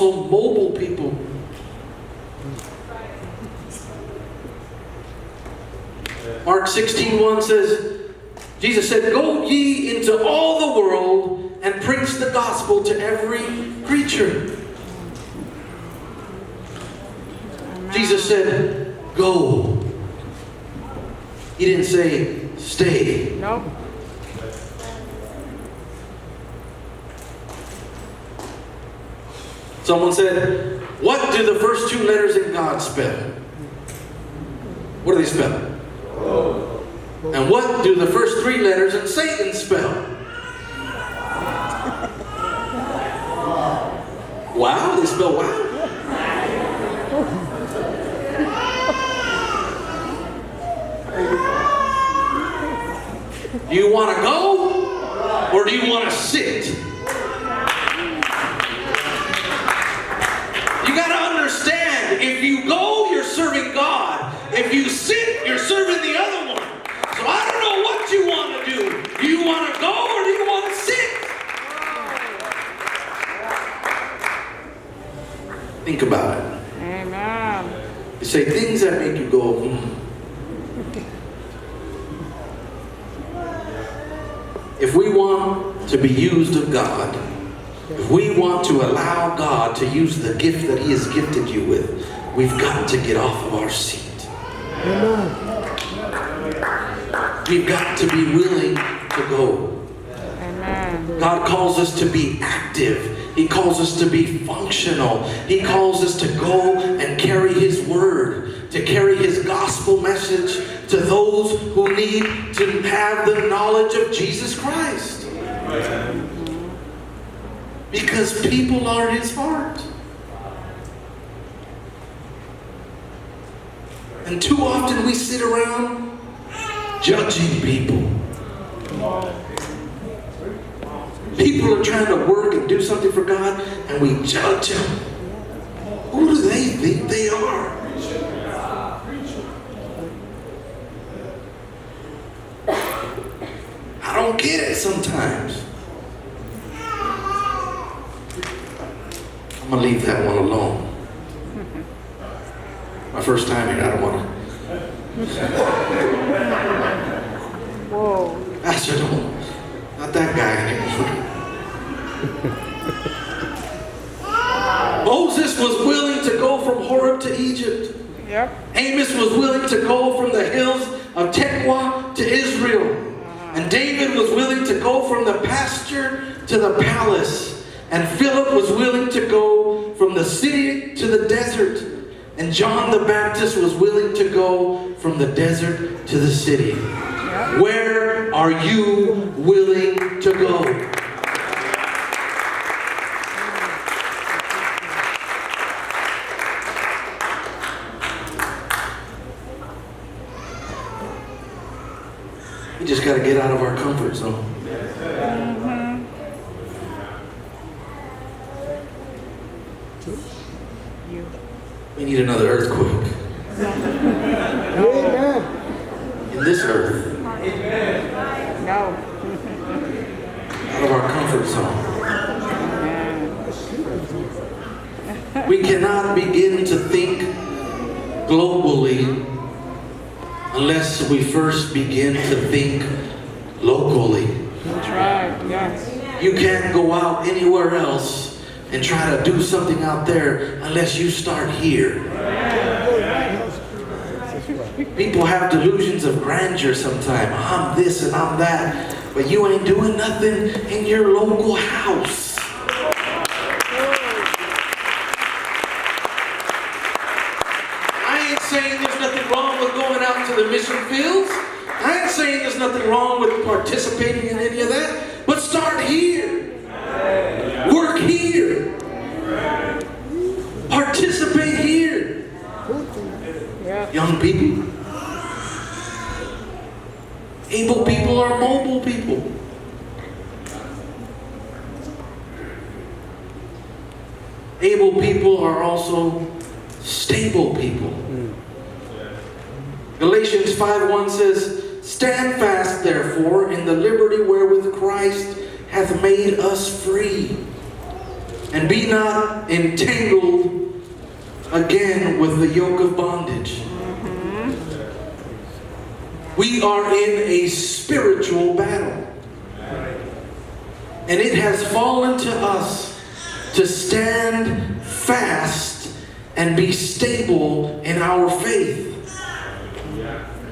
also mobile people. Mark 16:1 says, Jesus said, "Go ye into all the world and preach the gospel to every creature." Jesus said, "Go." He didn't say, "Stay." No. Someone said, "What do the first two letters in God spell?" What do they spell? And what do the first three letters in Satan spell? Wow, they spell wow. Do you want to go or do you want to sit? You got to understand, if you go, you're serving God. If you sit, you're serving the other one. So I don't know what you want to do. Do you want to go or do you want to sit? Think about it. Amen. You say things that make you go, If we want to be used of God, if we want to allow God to use the gift that He has gifted you with, we've got to get off of our seat. We've got to be willing to go. Amen. God calls us to be active. He calls us to be functional. He calls us to go and carry His word, to carry His gospel message to those who need to have the knowledge of Jesus Christ. Because people are His heart. And too often we sit around judging people. People are trying to work and do something for God, and we judge them. Who do they think they are? I don't get it sometimes. I'm going to leave that one alone. My first time here, I don't want to. Whoa. Pastor, don't. Not that guy anymore. Moses was willing to go from Horeb to Egypt. Yep. Amos was willing to go from the hills of Tekoa to Israel. And David was willing to go from the pasture to the palace. And Philip was willing to go from the city to the desert. And John the Baptist was willing to go from the desert to the city. Yep. Where are you willing to go? We just got to get out of our comfort zone. We need another earthquake. In this earth. No. Out of our comfort zone. We cannot begin to think globally unless we first begin to think locally. That's right. Yes. You can't go out anywhere else and try to do something out there unless you start here. People have delusions of grandeur sometimes. I'm this and I'm that. But you ain't doing nothing in your local house. I ain't saying there's nothing wrong with going out to the mission fields. I ain't saying there's nothing wrong with participating in any of that. But start here. Work here. Participate here. Yeah. Young people. Able people are mobile people. Able people are also stable people. Galatians 5:1 says, "Stand fast, therefore, in the liberty wherewith Christ hath made us free, and be not entangled again with the yoke of bondage. We are in a spiritual battle. And it has fallen to us to stand fast and be stable in our faith.